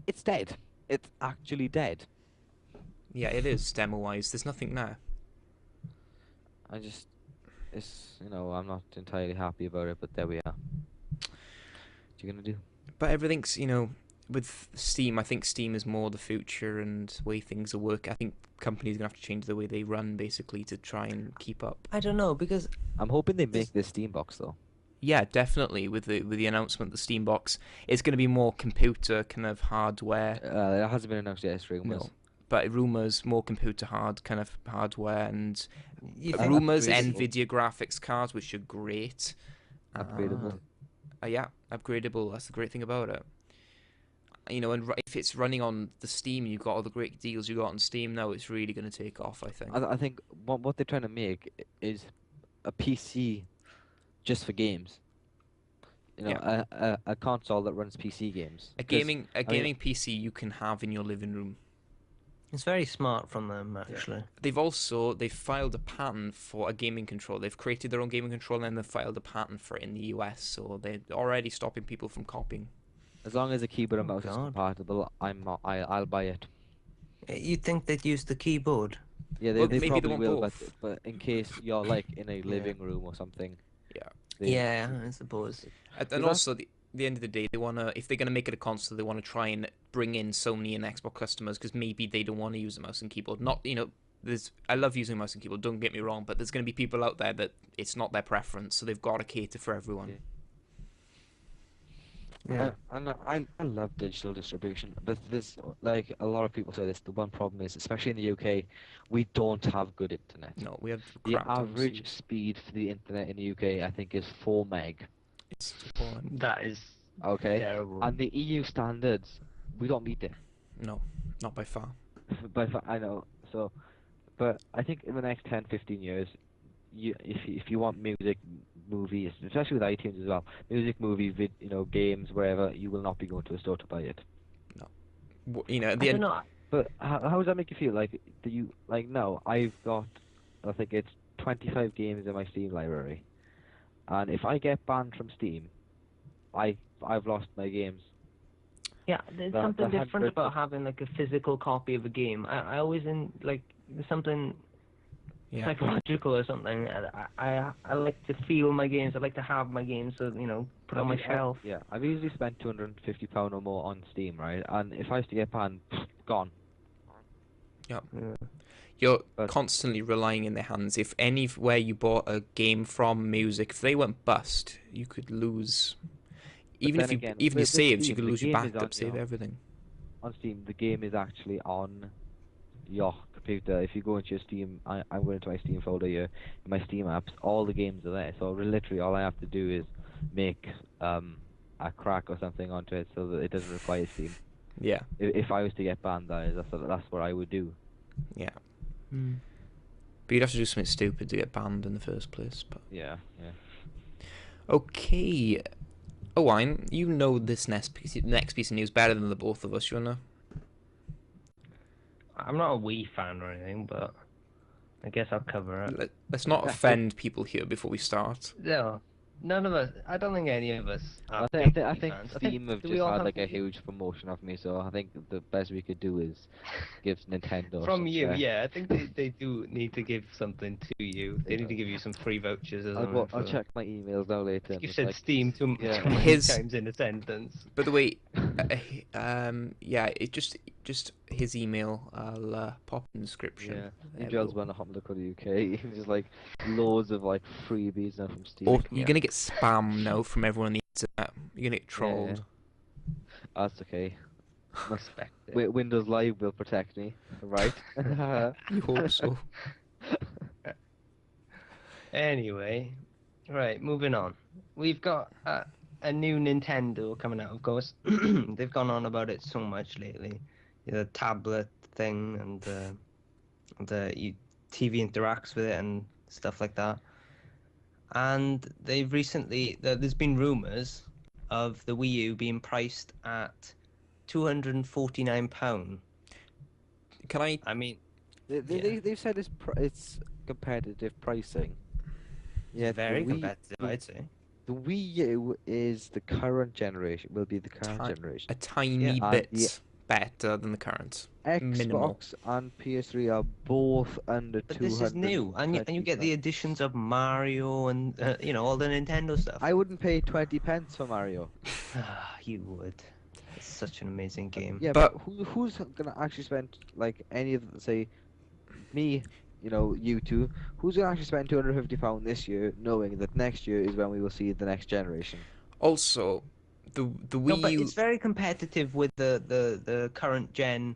it's dead. It's actually dead. Yeah, it is demo-wise. There's nothing there. I'm not entirely happy about it, but there we are. What you gonna do? But everything's, with Steam, I think Steam is more the future and the way things are working. I think companies are going to have to change the way they run, basically, to try and keep up. I don't know, because I'm hoping they make this Steam box though. Yeah, definitely. With the announcement, the Steam box, it's going to be more computer kind of hardware. It hasn't been announced yet. It's rumors. No, but rumors more computer kind of hardware, and You think rumors upgradable. NVIDIA graphics cards, which are great. Upgradable. Yeah, upgradable. That's the great thing about it. You know, and if it's running on the Steam, you've got all the great deals you got on Steam now. It's really going to take off, I think. I think what they're trying to make is a PC just for games. You know, Yeah. a console that runs PC games. A 'Cause, gaming I mean, PC you can have in your living room. it's very smart from them, actually. They've filed a patent for a gaming controller. They've created their own gaming controller and they've filed a patent for it in the US. So they're already stopping people from copying. as long as the keyboard and Oh, mouse is God. compatible, I'll buy it. You'd think they'd use the keyboard. Yeah, Well, they maybe they probably want will, both. but in case you're like in a living room or something, Yeah. Yeah, I suppose. And that's- also, the end of the day, they wanna if they're gonna make it a console, they wanna try and bring in Sony and Xbox customers because maybe they don't want to use a mouse and keyboard. Not I love using mouse and keyboard. Don't get me wrong, but there's gonna be people out there that it's not their preference, so they've got to cater for everyone. Yeah. Yeah. I love digital distribution, but there's like a lot of people say this. The one problem is, especially in the UK, we don't have good internet. No, we have The crap average downstairs. speed for the internet in the UK, I think, is 4 meg. It's appalling. That is Okay, terrible. and the EU standards, we don't meet it. No, not by far. But I know. So, but I think in the next 10, 15 years, if you want music, movies, especially with iTunes as well, music, movie, games, wherever, you will not be going to a store to buy it. You know, at I the don't end, know. But how does that make you feel? Like, do you like? No, I've got, I think it's 25 games in my Steam library, and if I get banned from Steam, I've lost my games. Yeah, there's The- something the different hundreds about of- having like a physical copy of a game. I always there's something yeah. psychological or something. I like to feel my games. I like to have my games, so put on my shelf. Yeah, I've usually spent £250 or more on Steam, right? And if I was to get banned, gone. Yeah. You're But- constantly relying in their hands. If anywhere you bought a game from, music, if they went bust, you could lose. Even then if you again, even your with saves, you Steam, could the lose your game is backup, on save your- everything. On Steam, the game is actually on your computer. If you go into your Steam, I'm going into my Steam folder here, in my Steam apps, all the games are there. So literally, all I have to do is make a crack or something onto it so that it doesn't require Steam. Yeah, If I was to get banned, that's what I would do. yeah. Mm. But you'd have to do something stupid to get banned in the first place. But Yeah, yeah. okay, Owain, you know this next piece of news better than the both of us. You wanna? I'm not a Wii fan or anything, but I guess I'll cover it. Let's not offend people here before we start. No, none of us. I don't think any of us. Are I big think Wii fans. Steam have do just we all had have like a Wii? huge promotion of me, so I think the best we could do is give Nintendo From some you, credit. yeah. I think they do need to give something to you. They need to give you some free vouchers or something. I'll check my emails now later. and You it's said like, Steam too yeah. many His- times in a sentence. By the way, yeah, it just his email. I'll pop in the description. Yeah, There we emails go. when UK. Just like loads of like freebies now from Steam. Or you're gonna get spam now from everyone on the internet. You're gonna get Yeah. trolled. That's okay. Respect it. Windows Live will protect me, right? You hope so. Anyway, right, moving on. We've got a new Nintendo coming out, of course. They've gone on about it so much lately. The tablet thing and TV interacts with it and stuff like that. And they've recently, there's been rumors of the Wii U being priced at £249. Can I? I mean, They've said it's competitive pricing. Yeah, very the Wii- competitive, I'd say. The Wii U is the current generation. Will be the current Ti- generation. A tiny Yeah. bit Yeah. better than the current. Xbox minimal. and PS3 are both under But 200. this is new, and you get the additions of Mario and all the Nintendo stuff. I wouldn't pay 20 pence for Mario. You would. It's such an amazing game. Yeah, But- but who's gonna actually spend like any of say me, you two? Who's gonna actually spend £250 this year, knowing that next year is when we will see the next generation? Also, the No, Wii but U. it's very competitive with the current gen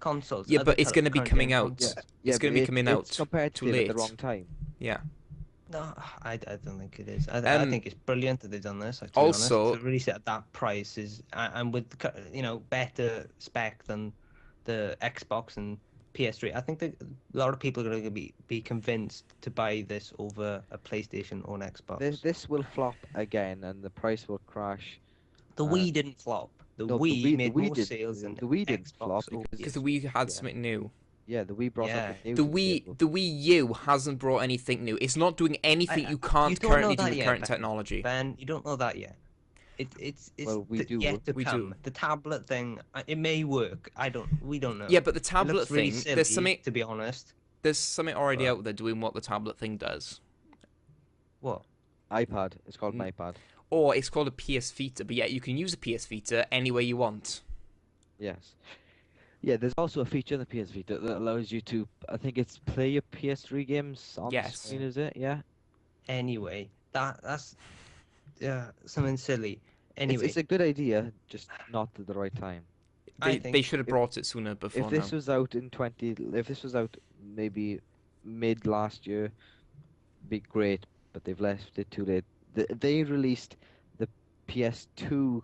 consoles. Yeah, other but it's going to be current coming gen out. consoles. It's going to be but coming it's out too competitive late. at the wrong time. Yeah. No, I don't think it is. I think it's brilliant that they've done this. Like, to be Also- honest, to release it at that price is, and with better spec than the Xbox and PS3. I think that a lot of people are going to be convinced to buy this over a PlayStation or an Xbox. This will flop again, and the price will crash. The Wii didn't flop. The No, Wii made Wii more did. sales than The Wii didn't flop Xbox or Because the PS3. Wii had yeah. something new. Yeah, the Wii brought Yeah. something new The to the table. The Wii U hasn't brought anything new. It's not doing anything you can't don't know currently do that with yet, current Ben. technology. Ben, you don't know that yet. It's Well, we do. yet to We come. do. The tablet thing, it may work. We don't know. Yeah, but the It tablet looks really thing, silly, there's something to be honest. there's something already But- out there doing what the tablet thing does. What? iPad. It's called an iPad. Or it's called a PS Vita, but yeah, you can use a PS Vita any way you want. Yes. Yeah, there's also a feature in the PS Vita that allows you to, I think it's play your PS3 games on the Yes. screen, is it? Yeah. Anyway, that's something silly. Anyway, It's a good idea, just not at the right time. I They think should have brought it sooner before If this now. was out if this was out maybe mid last year, be great, but they've left it too late. They released the PS2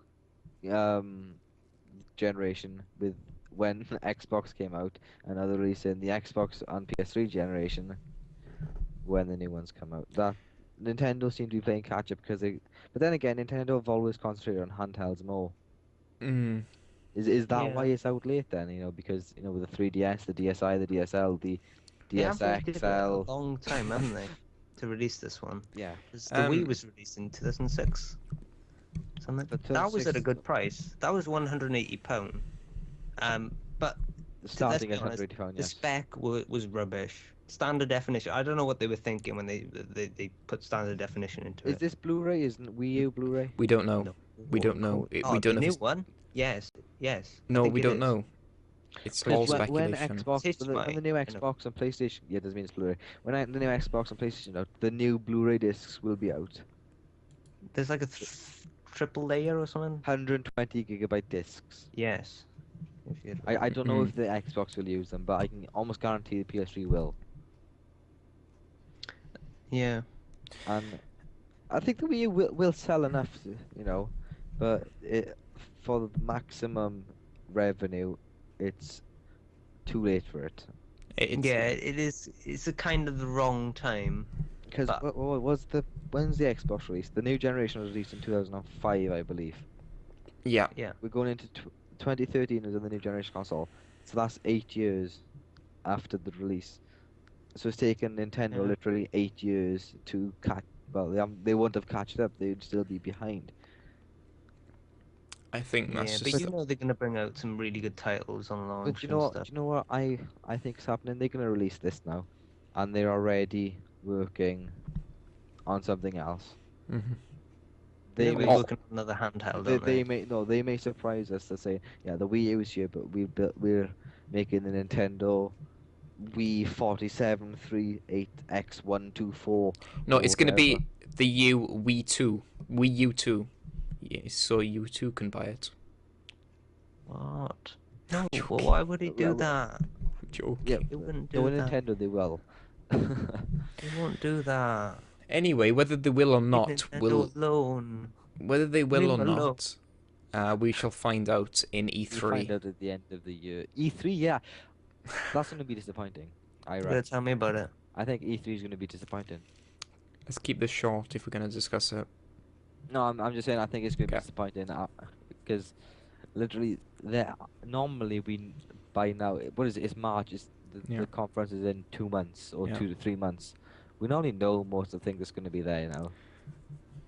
generation with when Xbox came out, and now they're releasing the Xbox on PS3 generation when the new ones come out. That Nintendo seem to be playing catch up because they, but then again, Nintendo have always concentrated on handhelds more. Mm. Is that Yeah. why it's out late then? With the 3DS, the DSi, the DSL, the they have waited a DSXL. long time, haven't they, to release this one? Yeah. 'Cause the Wii was released in 2006. Something. But That was at a 2006 good price. That was £180. But Starting let's at be honest, £180, the yes. spec was rubbish. Standard definition. I don't know what they were thinking when they put standard definition into Is it. this Blu-ray? Isn't Wii U Blu-ray? We don't know. No. We don't know. Oh, We don't the know. new one? Yes. I No, think we it don't is. know. It's Because all when speculation. Xbox, It's when the new my- Xbox and PlayStation, yeah, it doesn't mean it's Blu-ray. The new Xbox and PlayStation out, the new Blu-ray discs will be out. There's like a triple layer or something. 120 gigabyte discs. Yes. If you I don't know if the Xbox will use them, but I can almost guarantee the PS3 will. Yeah. And I think the Wii U will sell enough, but for the maximum revenue, it's too late for it. It is. It's a kind of the wrong time. Because But- when's the Xbox released? The new generation was released in 2005, I believe. Yeah. Yeah. We're going into 2013 is when the new generation console, so that's 8 years after the release. So it's taken Nintendo Yeah. literally 8 years to catch. Well, they wouldn't have catched up. They'd still be behind. I think Yeah, that's but just. you know they're gonna bring out some really good titles on launch. But and stuff. do you know what I think is happening? They're gonna release this now, and they're already working on something else. Mhm. They They're may, working on another handheld. they may surprise us to say, yeah, the Wii U is here, but we're making the Nintendo Wii 4738X124. No, or it's going to be whatever. the Wii U 2. Yeah, so you too can buy it. What? No. joking. Well, why would he do Well, that? I'm joking. Yeah, He wouldn't no, do that. Nintendo they will. He won't do that. Anyway, whether they will or Leave not, Nintendo alone. whether they will Leave or him alone. not, we shall find out in We'll find E3. out at the end of the year. E3, yeah, that's gonna be disappointing. I Yeah, reckon. tell me about it. I think E3 is gonna be disappointing. Let's keep this short if we're going to discuss it. No, I'm just saying I think it's gonna be Okay. disappointing because literally normally we by now what is it? It's March. Yeah. The conference is in 2 months or Yeah. 2 to 3 months. We normally know most of the things that's gonna be there now.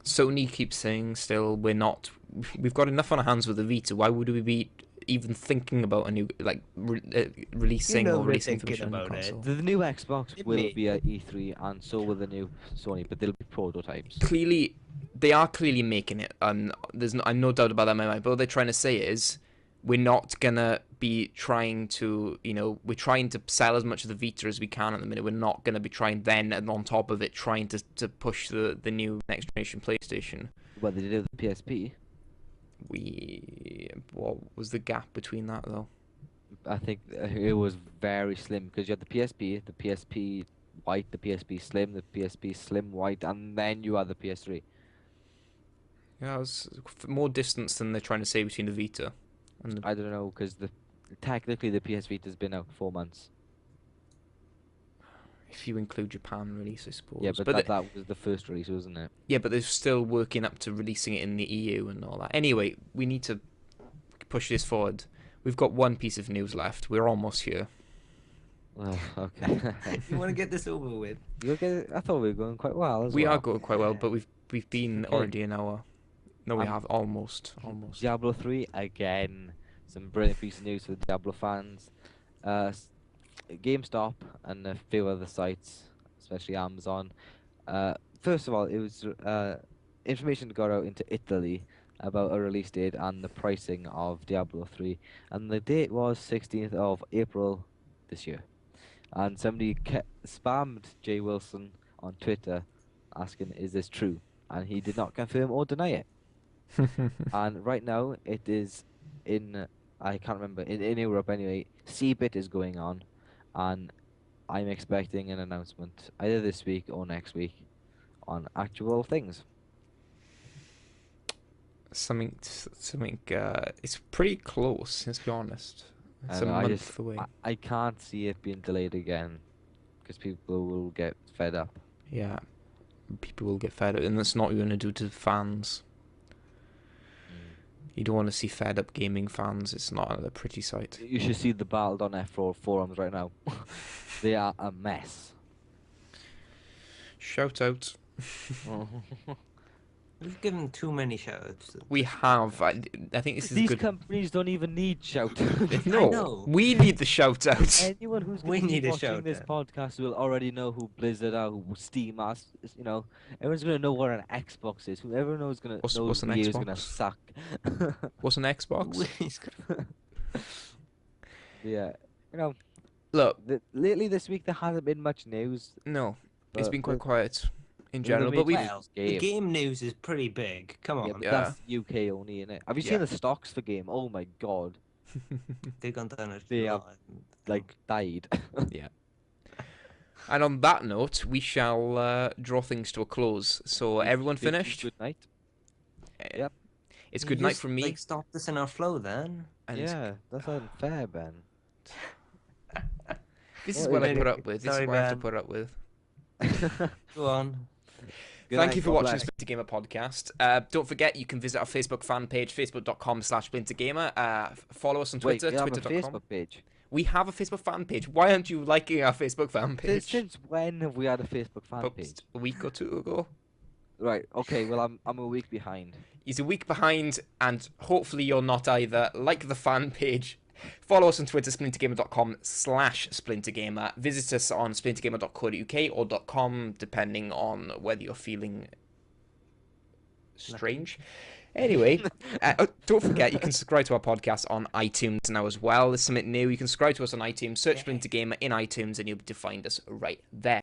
Sony keeps saying still we've got enough on our hands with the Vita. Why would we be even thinking about a new releasing You know or we're releasing thinking information on the about it. console? The new Xbox It will may- be at E3 and so will the new Sony, but they'll be prototypes. Clearly, they are clearly making it, and I'm no doubt about that in my mind. But what they're trying to say is, we're not gonna be trying to, we're trying to sell as much of the Vita as we can at the minute. We're not gonna be trying then, and on top of it, trying to push the new next generation PlayStation. Well, they did with the PSP. What was the gap between that though? I think it was very slim because you had the PSP, the PSP White, the PSP Slim, the PSP Slim White, and then you had the PS3. Yeah, it's more distance than they're trying to say between the Vita and the... I don't know because technically the PS Vita's been out 4 months. if you include Japan release, I suppose. Yeah, but that was the first release, wasn't it? Yeah, but they're still working up to releasing it in the EU and all that. Anyway, we need to push this forward. We've got one piece of news left. We're almost here. Oh, okay. You want to get this over with? I thought we were going quite well as We well. are going quite well, but we've been Okay. already an hour. No, we have almost. Diablo 3 again. Some brilliant piece of news for the Diablo fans. GameStop and a few other sites, especially Amazon. First of all, it was information got out into Italy about a release date and the pricing of Diablo 3, and the date was 16th of April this year. And somebody spammed Jay Wilson on Twitter asking, "Is this true?" And he did not confirm or deny it. And right now it is in, I can't remember, in Europe anyway. CeBIT is going on, and I'm expecting an announcement either this week or next week on actual things. Something. It's pretty close. Let's be honest. It's a And month away. I can't see it being delayed again because people will get fed up. Yeah, people will get fed up, and that's not what you're going to do to fans. You don't want to see fed up gaming fans. It's not a pretty sight. You should see the Battle.net forums right now. They are a mess. Shout out. We've given too many shoutouts. We have. I think this is These good. companies don't even need shout. No, I know. we need the shout out. Anyone who's We going to need be a watching this shout-out. podcast will already know who Blizzard are, who Steam are. You know, everyone's going to know what an Xbox is. Whoever knows going to What's knows an Wii U is going to Xbox? suck. What's an Xbox? Yeah, you know, Look, lately this week there hasn't been much news. no, it's But been quite the- quiet in the general. But major- we've Well, the game news is pretty big. Come Yeah, on. but Yeah. that's UK only, innit? Have you Yeah. seen the stocks for game? Oh my god, They've gone down a They lot. like died. yeah. And on that note, we shall draw things to a close. So everyone finished. Good night. Yep. It's You good night just, from me. Like, stop this in our flow then. And Yeah, that's unfair, Ben. this is Well, what I really- put up with. This is sorry, what I have to man. put up with. Go on. Thank you for watching the Bless. Splinter Gamer podcast. Don't forget, you can visit our Facebook fan page, facebook.com/splintergamer. Follow us on Wait, Twitter, we have a twitter.com. Facebook page. We have a Facebook fan page. Why aren't you liking our Facebook fan page? Since when have we had a Facebook fan About page? a week or two ago. Right. Okay. Well, I'm a week behind. He's a week behind, and hopefully you're not either. Like the fan page. Follow us on Twitter, splintergamer.com/splintergamer. Visit us on splintergamer.co.uk or .com, depending on whether you're feeling strange. Anyway, don't forget you can subscribe to our podcast on iTunes now as well. There's something new. You can subscribe to us on iTunes, search Splinter Gamer in iTunes, and you'll be able to find us right there.